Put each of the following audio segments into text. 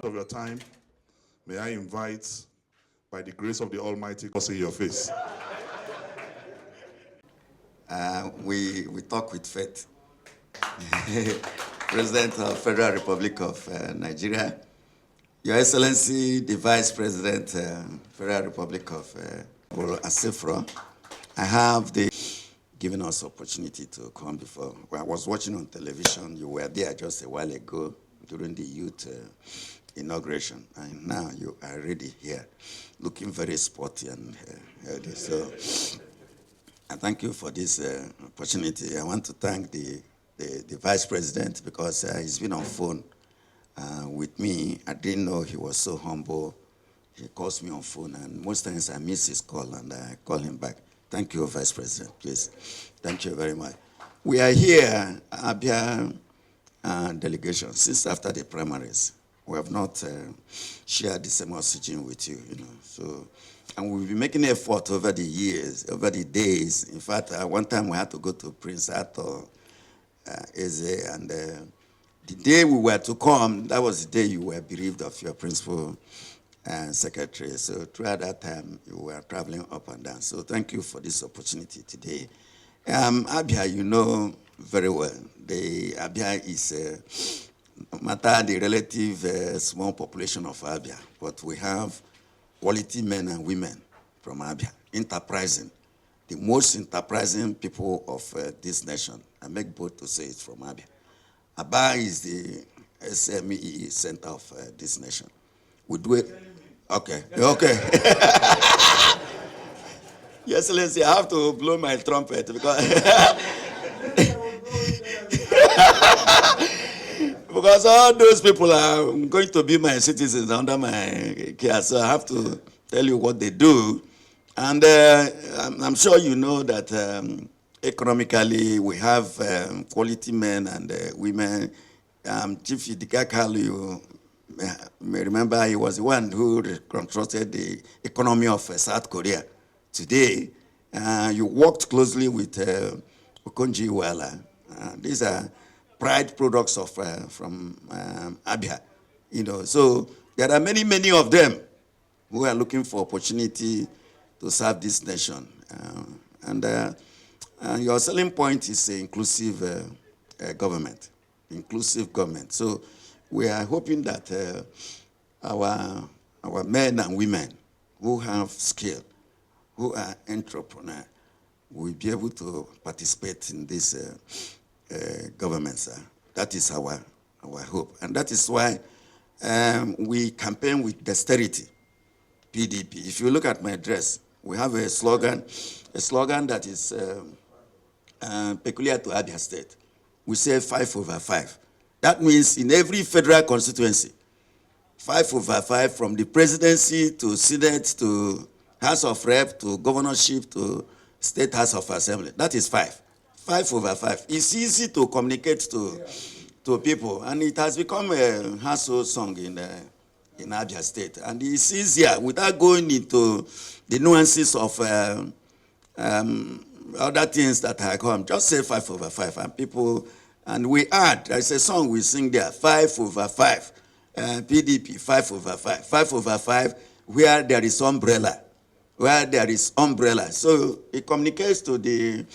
Of your time, may I invite, by the grace of the Almighty, to see your face. We talk with faith. President of Federal Republic of Nigeria, Your Excellency, the Vice President, Federal Republic of Asifra, I have given us opportunity to come before. I was watching on television. You were there just a while ago during the youth inauguration, and now you are already here, looking very sporty and healthy. So I thank you for this opportunity. I want to thank the Vice President because he's been on phone with me. I didn't know he was so humble. He calls me on phone, and most times I miss his call, and I call him back. Thank you, Vice President, please. Thank you very much. We are here, Abia delegation, since after the primaries. We have not shared the same oxygen with you, So, and we've been making effort over the years, over the days. In fact, one time we had to go to Prince Arthur, Eze, and the day we were to come, that was the day you were bereaved of your principal secretary. So throughout that time, you were traveling up and down. So thank you for this opportunity today. Abia, you know very well. Abia is, no matter the relative small population of Abia, but we have quality men and women from Abia, enterprising, the most enterprising people of this nation. I make bold to say it from Abia. Abia is the SME center of this nation. We do it. Okay. Yes, Excellency, I have to blow my trumpet because because all those people are going to be my citizens under my care, so I have to tell you what they do. And I'm sure you know that economically we have quality men and women. Chief Idikakalu, you may remember, he was the one who reconstructed the economy of South Korea. Today, you worked closely with Ikonne. These are pride products of from Abia. So there are many of them who are looking for opportunity to serve this nation. And your selling point is inclusive government. Inclusive government. So we are hoping that our men and women who have skill, who are entrepreneurs, will be able to participate in this government. That is our hope. And that is why we campaign with dexterity, PDP. If you look at my dress, we have a slogan that is peculiar to Abia State. We say 5/5. That means in every federal constituency, 5/5 from the presidency to Senate to House of Rep to governorship to State House of Assembly. That is 5. 5/5. It's easy to communicate to people, and it has become a household song in Abia State. And it's easier without going into the nuances of other things that I come. Just say 5/5, and people. And we add, there's a song we sing there, 5/5, PDP, 5/5, 5/5, where there is umbrella, So it communicates to the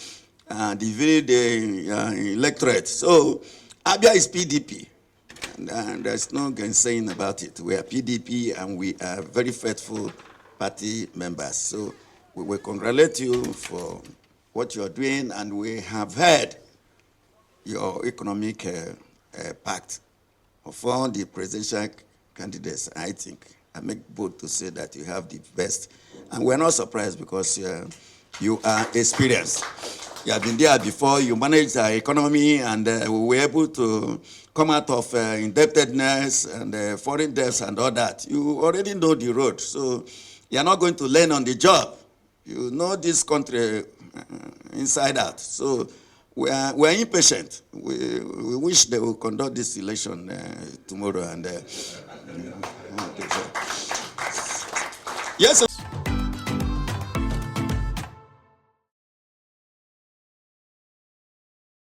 electorate. So Abia is PDP, and there's no gainsaying about it. We are PDP, and we are very faithful party members. So we will congratulate you for what you're doing, and we have heard your economic pact of all the presidential candidates. I think I make bold to say that you have the best, and we're not surprised because you are experienced. You have been there before. You managed our economy, and we were able to come out of indebtedness and foreign debts and all that. You already know the road, so you're not going to learn on the job. You know this country inside out. So we're impatient. We wish they will conduct this election tomorrow. And yes.